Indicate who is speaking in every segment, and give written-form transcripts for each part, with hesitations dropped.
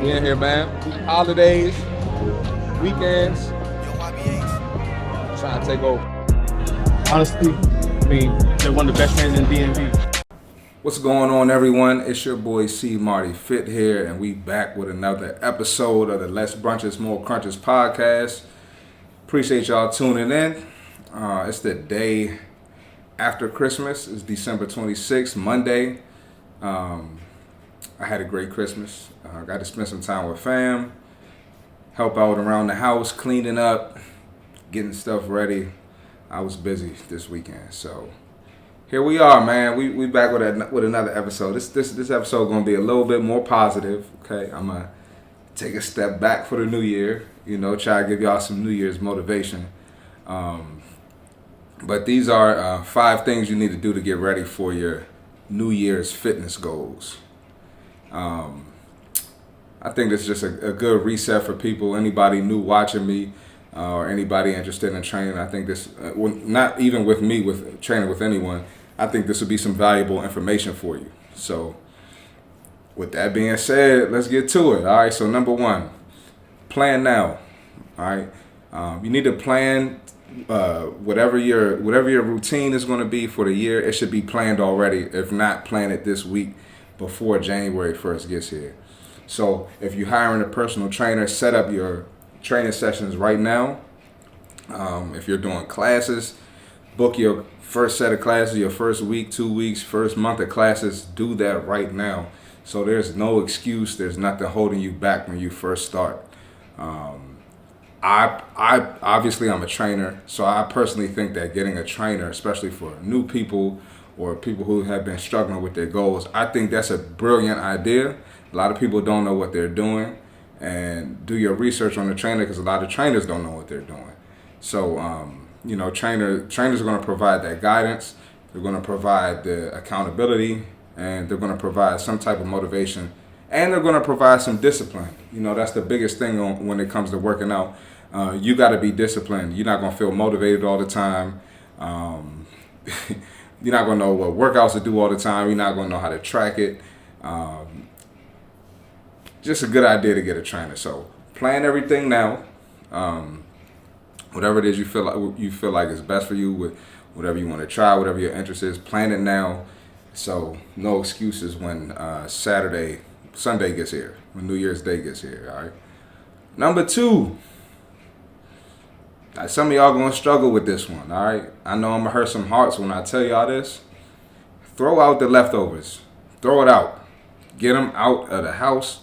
Speaker 1: We in here, man. Holidays, weekends, trying to take over.
Speaker 2: Honestly, I mean, they're one of the best trainers in DMV.
Speaker 3: What's going on, everyone? It's your boy CMartyFit here, and we back with another episode of the Less Brunches, More Crunches podcast. Appreciate y'all tuning in. It's the day after Christmas. It's December 26th, Monday. I had a great Christmas. Got to spend some time with fam, help out around the house, cleaning up, getting stuff ready. I was busy this weekend, so here we are, man. We back with another episode. This episode gonna be a little bit more positive. Okay, I'm gonna take a step back for the new year. Try to give y'all some New Year's motivation. But these are 5 things you need to do to get ready for your New Year's fitness goals. I think this is just a good reset for people. Anybody new watching me, or anybody interested in training. I think this, not even with me, with training with anyone. I think this would be some valuable information for you. So, with that being said, let's get to it. All right. So, number 1, plan now. All right. You need to plan whatever your routine is going to be for the year. It should be planned already. If not, plan it this week before January 1st gets here. So, if you're hiring a personal trainer, set up your training sessions right now. If you're doing classes, book your first set of classes, your first week, 2 weeks, first month of classes. Do that right now. So there's no excuse. There's nothing holding you back when you first start. I obviously I'm a trainer, so I personally think that getting a trainer, especially for new people or people who have been struggling with their goals, I think that's a brilliant idea. A lot of people don't know what they're doing, and do your research on the trainer, because a lot of trainers don't know what they're doing. So trainers are going to provide that guidance. They're going to provide the accountability, and they're going to provide some type of motivation, and they're going to provide some discipline. That's the biggest thing when it comes to working out. You got to be disciplined. You're not going to feel motivated all the time. You're not going to know what workouts to do all the time. You're not going to know how to track it. Just a good idea to get a trainer. So plan everything now. Whatever it is you feel like is best for you, with whatever you want to try, whatever your interest is, plan it now. So no excuses when Sunday gets here, when New Year's Day gets here. All right. Number 2. Some of y'all gonna struggle with this one. All right. I know I'm gonna hurt some hearts when I tell y'all this. Throw out the leftovers. Throw it out. Get them out of the house.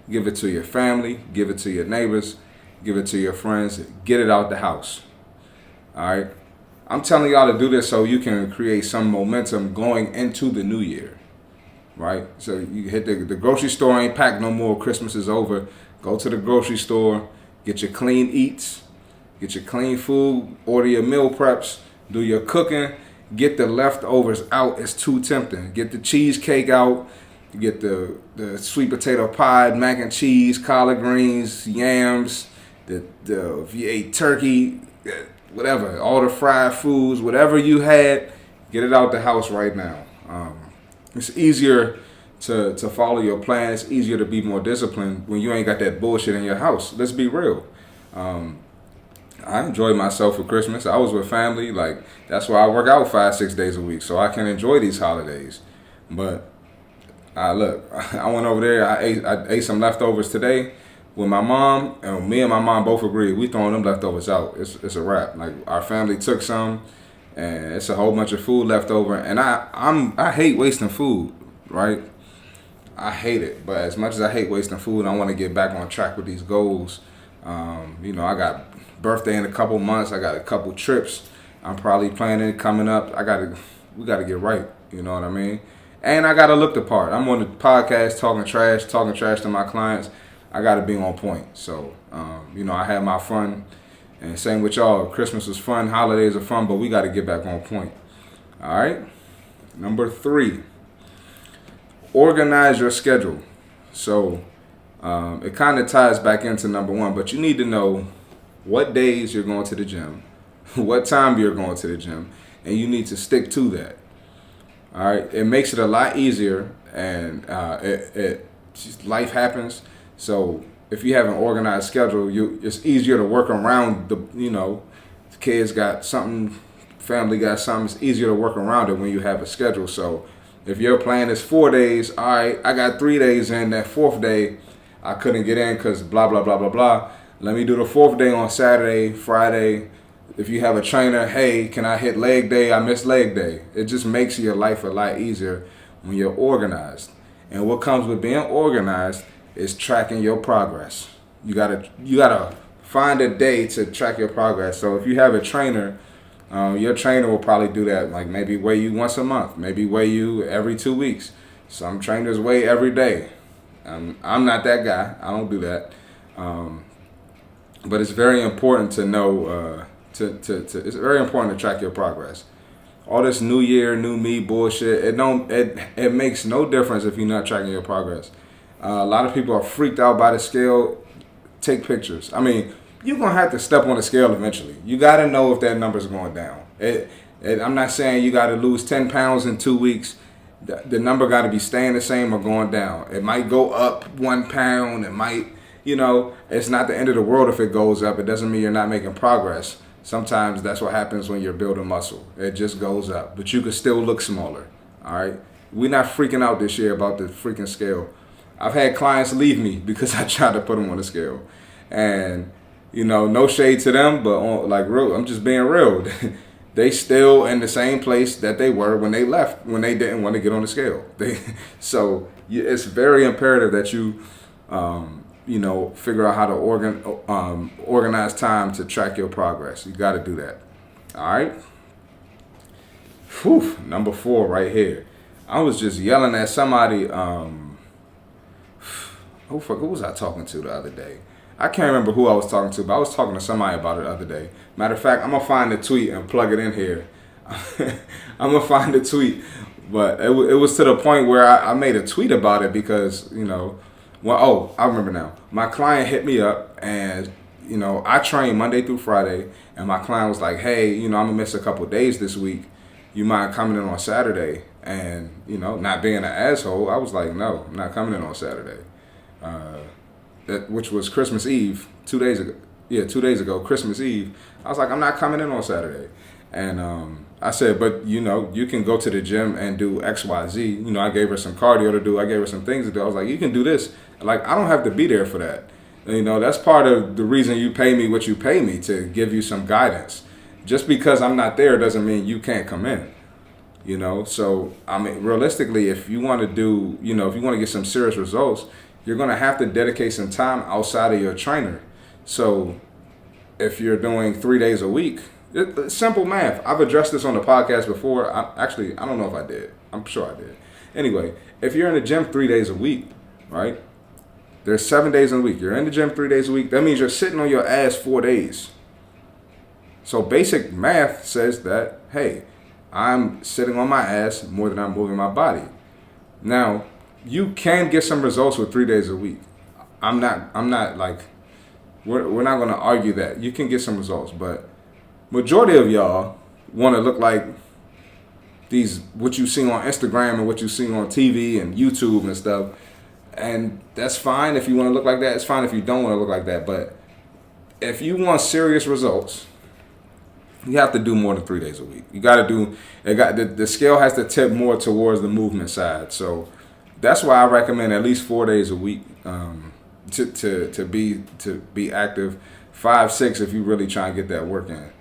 Speaker 3: Give it to your family. Give it to your neighbors. Give it to your friends. Get it out the house. All right. I'm telling y'all to do this so you can create some momentum going into the new year. Right. So you hit the grocery store ain't packed no more. Christmas is over. Go to the grocery store. Get your clean eats. Get your clean food. Order your meal preps. Do your cooking. Get the leftovers out. It's too tempting. Get the cheesecake out. You get the sweet potato pie, mac and cheese, collard greens, yams, if you ate turkey, whatever, all the fried foods, whatever you had, get it out the house right now. It's easier to follow your plan. It's easier to be more disciplined when you ain't got that bullshit in your house. Let's be real. I enjoyed myself for Christmas. I was with family. That's why I work out 5-6 days a week, so I can enjoy these holidays. But look, I went over there. I ate some leftovers today with my mom, and me and my mom both agreed we throwing them leftovers out. It's a wrap. Our family took some, and it's a whole bunch of food left over. And I hate wasting food, right? I hate it. But as much as I hate wasting food, I want to get back on track with these goals. I got birthday in a couple months. I got a couple trips I'm probably planning coming up. We gotta get right. You know what I mean? And I gotta look the part. I'm on the podcast talking trash to my clients. I gotta be on point. So, I had my fun, and same with y'all. Christmas was fun, holidays are fun, but we gotta get back on point. All right. Number 3, organize your schedule. So, it kind of ties back into number 1, but you need to know what days you're going to the gym, what time you're going to the gym, and you need to stick to that. All right, it makes it a lot easier, and life happens. So if you have an organized schedule, it's easier to work around the kids got something, family got something. It's easier to work around it when you have a schedule. So if your plan is 4 days, all right, I got 3 days in. That fourth day, I couldn't get in because blah, blah, blah, blah, blah. Let me do the fourth day on Saturday, Friday. If you have a trainer, hey, can I hit leg day? I missed leg day. It just makes your life a lot easier when you're organized. And what comes with being organized is tracking your progress. You gotta find a day to track your progress. So if you have a trainer, your trainer will probably do that. Like maybe weigh you once a month, maybe weigh you every 2 weeks. Some trainers weigh every day. I'm not that guy. I don't do that. But it's very important to know. It's very important to track your progress. All this new year, new me bullshit. It makes no difference if you're not tracking your progress. A lot of people are freaked out by the scale. Take pictures. I mean, you're gonna have to step on the scale eventually. You gotta know if that number's going down. I'm not saying you gotta lose 10 pounds in 2 weeks. The number gotta be staying the same or going down. It might go up 1 pound. It might, it's not the end of the world if it goes up. It doesn't mean you're not making progress. Sometimes that's what happens when you're building muscle. It just goes up, but you can still look smaller. All right. We're not freaking out this year about the freaking scale. I've had clients leave me because I tried to put them on the scale, and no shade to them, but I'm just being real. They still in the same place that they were when they left, when they didn't want to get on the scale. So it's very imperative that you, figure out how to organize time to track your progress. You got to do that. All right. Whew, number 4 right here. I was just yelling at somebody. Who was I talking to the other day? I can't remember who I was talking to, but I was talking to somebody about it the other day. Matter of fact, I'm going to find the tweet and plug it in here. I'm going to find the tweet. But it was to the point where I made a tweet about it because, I remember now. My client hit me up and, I train Monday through Friday. And my client was like, hey, I'm going to miss a couple days this week. You mind coming in on Saturday? And, not being an asshole, I was like, no, I'm not coming in on Saturday. Which was Christmas Eve, 2 days ago. Yeah, 2 days ago, Christmas Eve. I was like, I'm not coming in on Saturday. And I said, but, you can go to the gym and do X, Y, Z. I gave her some cardio to do. I gave her some things to do. I was like, you can do this. Like, I don't have to be there for that. That's part of the reason you pay me what you pay me, to give you some guidance. Just because I'm not there doesn't mean you can't come in. So, I mean, realistically, if you want to do, if you want to get some serious results, you're going to have to dedicate some time outside of your trainer. So if you're doing 3 days a week, it's simple math. I've addressed this on the podcast before. I don't know if I did. I'm sure I did. Anyway, if you're in the gym 3 days a week, right? There's 7 days in a week. You're in the gym 3 days a week. That means you're sitting on your ass 4 days. So basic math says that, hey, I'm sitting on my ass more than I'm moving my body. Now, you can get some results with 3 days a week. I'm not like, we're not going to argue that. You can get some results, but majority of y'all want to look like what you see on Instagram and what you see on TV and YouTube and stuff. And that's fine if you want to look like that. It's fine if you don't want to look like that. But if you want serious results, you have to do more than 3 days a week. You got to do, the scale has to tip more towards the movement side. So that's why I recommend at least 4 days a week to be active. 5, 6 if you really try and get that work in.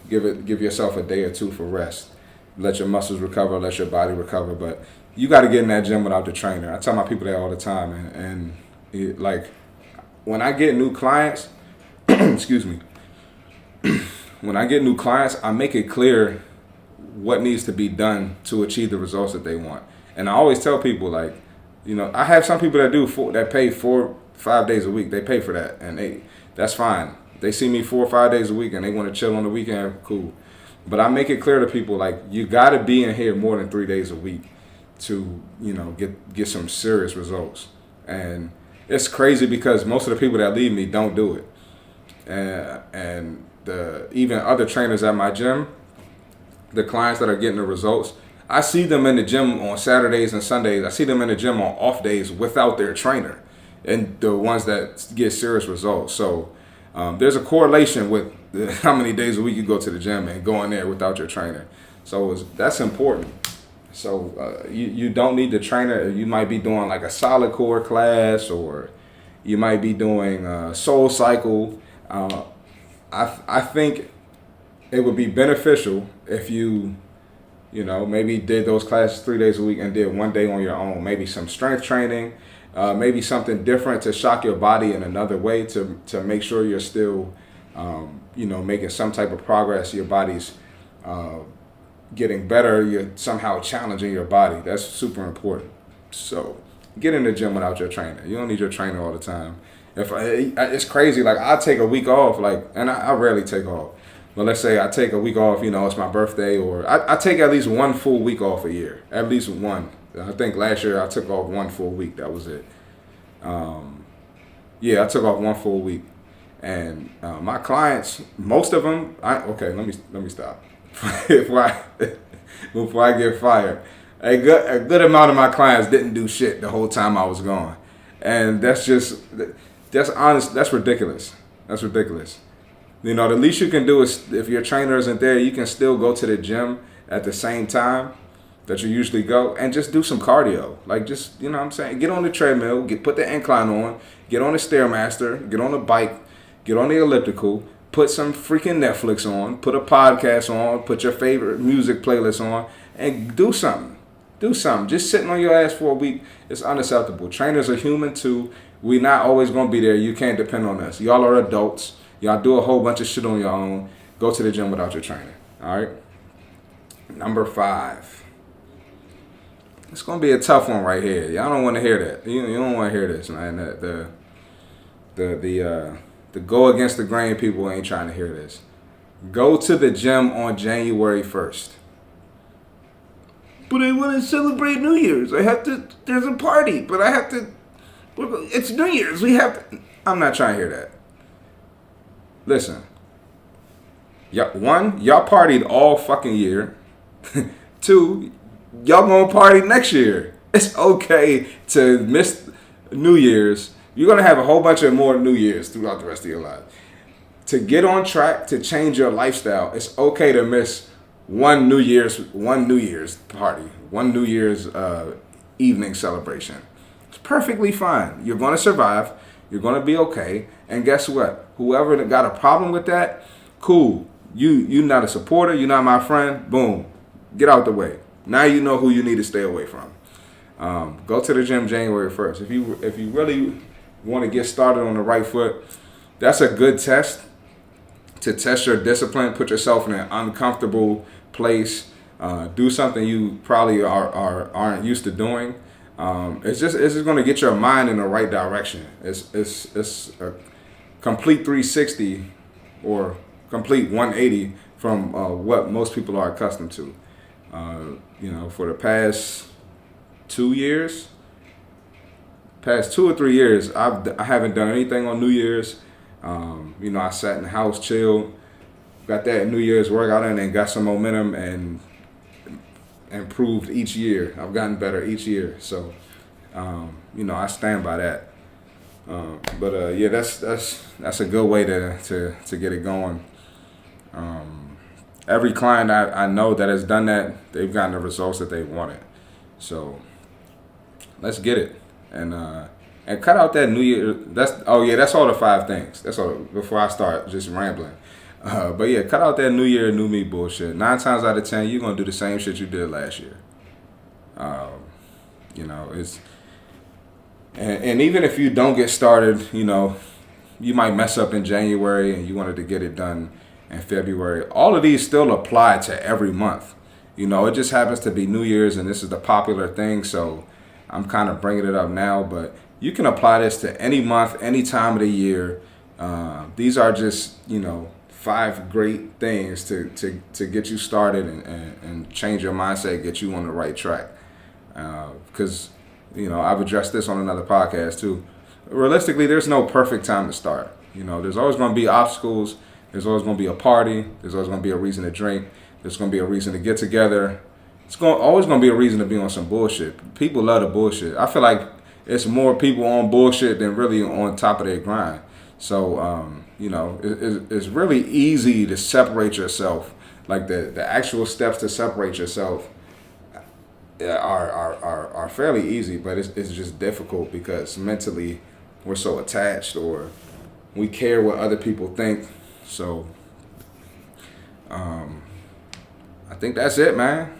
Speaker 3: Give yourself a day or two for rest. Let your muscles recover, let your body recover. But you got to get in that gym without the trainer. I tell my people that all the time. And like when I get new clients, excuse me. When I get new clients, I make it clear what needs to be done to achieve the results that they want. And I always tell people, like, I have some people that pay 4, 5 days a week. They pay for that, and that's fine. They see me 4 or 5 days a week, and they want to chill on the weekend. Cool, but I make it clear to people, like, you got to be in here more than 3 days a week to get some serious results. And it's crazy because most of the people that leave me don't do it, and even other trainers at my gym, the clients that are getting the results, I see them in the gym on Saturdays and Sundays. I see them in the gym on off days without their trainer. and the ones that get serious results. So there's a correlation with how many days a week you go to the gym and going there without your trainer. So that's important. So you don't need the trainer. You might be doing like a solid core class, or you might be doing Soul Cycle. I think it would be beneficial if you maybe did those classes 3 days a week and did 1 day on your own. Maybe some strength training, maybe something different to shock your body in another way to make sure you're still, making some type of progress. Your body's getting better. You're somehow challenging your body. That's super important. So get in the gym without your trainer. You don't need your trainer all the time. It's crazy. Like I take a week off, and I rarely take off. But let's say I take a week off, it's my birthday, or I take at least 1 full week off a year. At least one. I think last year I took off 1 full week. That was it. I took off 1 full week. And my clients, most of them, let me stop. Before I get fired. A good amount of my clients didn't do shit the whole time I was gone. And that's honest, that's ridiculous. That's ridiculous. The least you can do is, if your trainer isn't there, you can still go to the gym at the same time that you usually go and just do some cardio. Like just, what I'm saying, get on the treadmill, put the incline on, get on the Stairmaster, get on the bike, get on the elliptical, put some freaking Netflix on, put a podcast on, put your favorite music playlist on, and do something. Do something. Just sitting on your ass for a week is unacceptable. Trainers are human too. We're not always going to be there. You can't depend on us. Y'all are adults. Y'all do a whole bunch of shit on your own. Go to the gym without your trainer. All right? Number 5. It's going to be a tough one right here. Y'all don't want to hear that. You don't want to hear this, man. The go against the grain people ain't trying to hear this. Go to the gym on January 1st. But I want to celebrate New Year's. There's a party, but it's New Year's. I'm not trying to hear that. Listen. One, y'all partied all fucking year. 2, y'all gonna party next year. It's okay to miss New Year's. You're gonna have a whole bunch of more New Year's throughout the rest of your life. To get on track, to change your lifestyle, it's okay to miss one New Year's party, one New Year's evening celebration. It's perfectly fine. You're gonna survive. You're gonna be okay. And guess what? Whoever got a problem with that, cool. You're not a supporter. You're not my friend. Boom. Get out the way. Now you know who you need to stay away from. Go to the gym January 1st. If you really want to get started on the right foot, that's a good test to test your discipline. Put yourself in an uncomfortable place. Do something you probably aren't used to doing. It's just going to get your mind in the right direction. It's a complete 360 or complete 180 from what most people are accustomed to. For the past 2 years, past 2 or 3 years, I haven't done anything on New Year's. I sat in the house, chilled, got that New Year's workout in, and got some momentum and improved each year. I've gotten better each year, so I stand by that. That's a good way to get it going. Every client I know that has done that, they've gotten the results that they wanted. So let's get it. And cut out that New Year. That's all the 5 things. That's all before I start just rambling. Cut out that New Year, new me bullshit. 9 times out of 10, you're gonna do the same shit you did last year. And even if you don't get started, you might mess up in January and you wanted to get it done in February. All of these still apply to every month. It just happens to be New Year's and this is the popular thing, so I'm kind of bringing it up now, but you can apply this to any month, any time of the year. These are just, 5 great things to get you started and change your mindset, get you on the right track. Because, I've addressed this on another podcast too. Realistically, there's no perfect time to start. There's always going to be obstacles. There's always going to be a party. There's always going to be a reason to drink. There's going to be a reason to get together. It's always going to be a reason to be on some bullshit. People love the bullshit. I feel like it's more people on bullshit than really on top of their grind. So, it's really easy to separate yourself. Like the actual steps to separate yourself are fairly easy, but it's just difficult because mentally we're so attached or we care what other people think. So, I think that's it, man.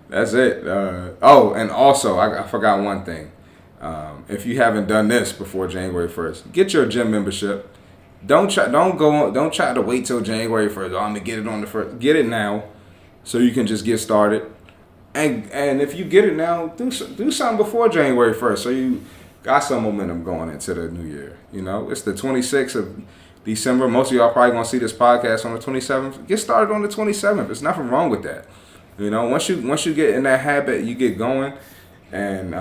Speaker 3: That's it. And also I forgot one thing. If you haven't done this before January 1st, get your gym membership. Don't try to wait till January 1st. I'm gonna get it on the 1st. Get it now, so you can just get started. And if you get it now, do something before January 1st, so you got some momentum going into the new year. It's the 26th of December. Most of y'all probably gonna see this podcast on the 27th. Get started on the 27th. There's nothing wrong with that. Once you get in that habit, you get going, and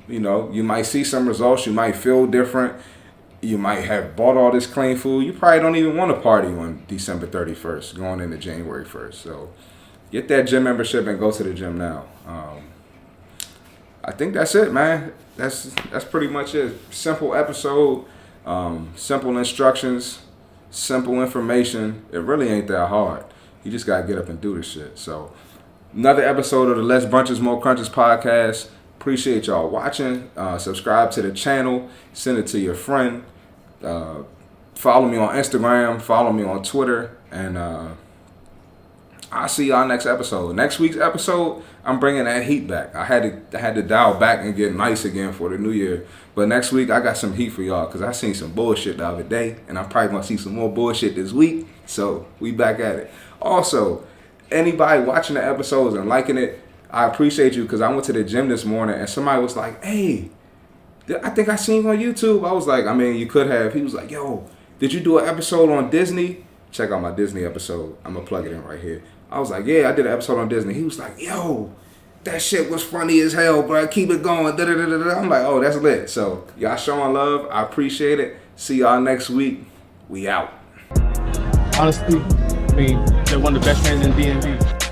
Speaker 3: you might see some results. You might feel different. You might have bought all this clean food. You probably don't even want to party on December 31st, going into January 1st. So get that gym membership and go to the gym now. I think that's it, man. That's pretty much it. Simple episode, simple instructions, simple information. It really ain't that hard. You just gotta get up and do this shit. So another episode of the Less Brunches, More Crunches podcast. Appreciate y'all watching. Subscribe to the channel. Send it to your friend. Follow me on Instagram. Follow me on Twitter. And I'll see y'all next episode. Next week's episode, I'm bringing that heat back. I had to dial back and get nice again for the new year. But next week, I got some heat for y'all because I seen some bullshit the other day. And I'm probably going to see some more bullshit this week. So we back at it. Also, anybody watching the episodes and liking it, I appreciate you because I went to the gym this morning and somebody was like, hey, I think I seen you on YouTube. I was like, you could have. He was like, yo, did you do an episode on Disney? Check out my Disney episode. I'm going to plug it in right here. I was like, yeah, I did an episode on Disney. He was like, yo, that shit was funny as hell, bro. Keep it going. Da-da-da-da-da. I'm like, oh, that's lit. So y'all showing love. I appreciate it. See y'all next week. We out.
Speaker 2: Honestly, they're one of the best fans in DMV.